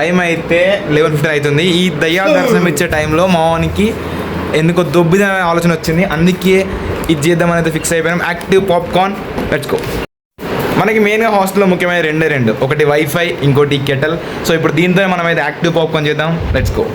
Time అయితే 11:15 అవుతుంది. ఈ దయ్యాల దర్శనం ఇచ్చే టైంలో మావానికి ఎందుకో దొబ్బిద ఆలోచన వచ్చింది. అందుకే ఇది చేద్దామని అయితే ఫిక్స్ అయిపోయాం. Active popcorn let's go. మనకి మెయిన్గా హాస్టల్లో ముఖ్యమైన రెండు, ఒకటి వైఫై, ఇంకోటి కెటల్. సో ఇప్పుడు దీంతో మనం అయితే యాక్టివ్ పాప్కార్న్ చేద్దాం. Let's go.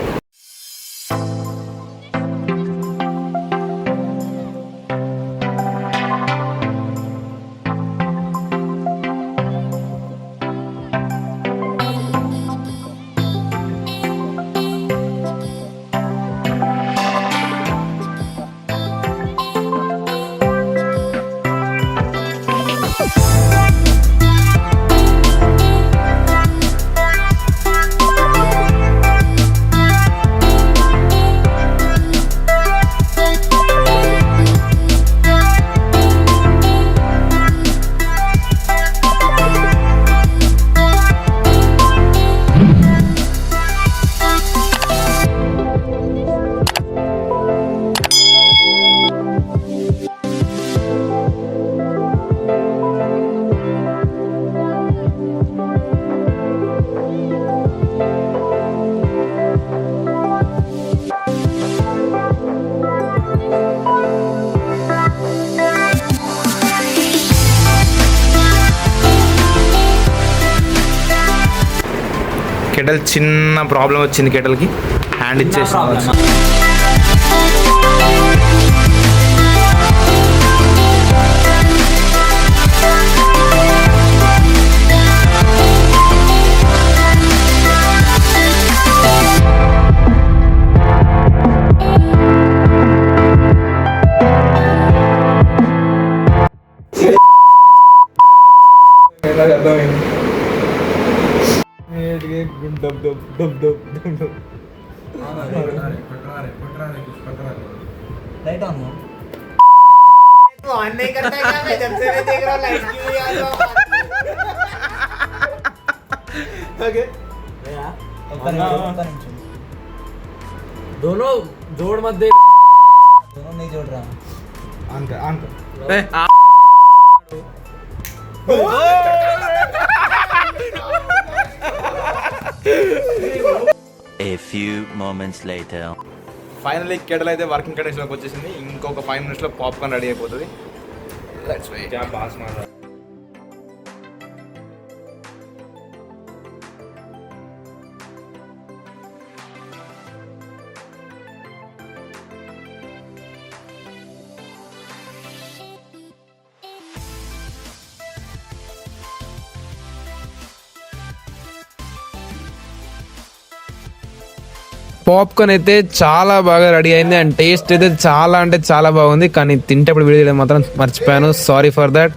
కెటల్ చిన్న ప్రాబ్లం వచ్చింది. కెటల్కి హ్యాండ్ ఇచ్చేసి అర్థమైంది. लाइट ऑन हो तो ऑन नहीं करता है क्या? मैं जब से मैं देख रहा हूँ लाइट क्यों नहीं आ रहा? ओके दोनों जोड़ मत दे, दोनों नहीं जोड़ रहा. ఆన్ కర్ ఆన్ కర్. A few moments later. Finally kettle అయితే వర్కింగ్ కండిషన్లోకి వచ్చేసింది. ఇంకొక 5 minutesలో పాప్కార్న్ రెడీ అయిపోతుంది. Let's wait. పాప్కార్న్ అయితే చాలా బాగా రెడీ అయింది అండ్ టేస్ట్ అయితే చాలా అంటే చాలా బాగుంది. కానీ తింటప్పుడు వీడియో చేయడం మాత్రం మర్చిపోయాను, సారీ ఫర్ దట్.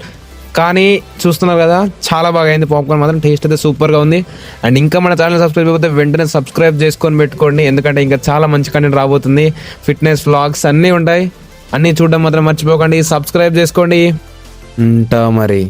కానీ చూస్తున్నారు కదా, చాలా బాగా అయింది పాప్కార్న్ మాత్రం. టేస్ట్ అయితే సూపర్గా ఉంది. అండ్ ఇంకా మన ఛానల్ సబ్స్క్రైబ్ అయిపోతే వెంటనే సబ్స్క్రైబ్ చేసుకొని పెట్టుకోండి, ఎందుకంటే ఇంకా చాలా మంచి కంటెంట్ రాబోతుంది. ఫిట్నెస్ వ్లాగ్స్ అన్నీ ఉంటాయి, అన్నీ చూడడం మాత్రం మర్చిపోకండి. సబ్స్క్రైబ్ చేసుకోండి. ఉంటా మరి.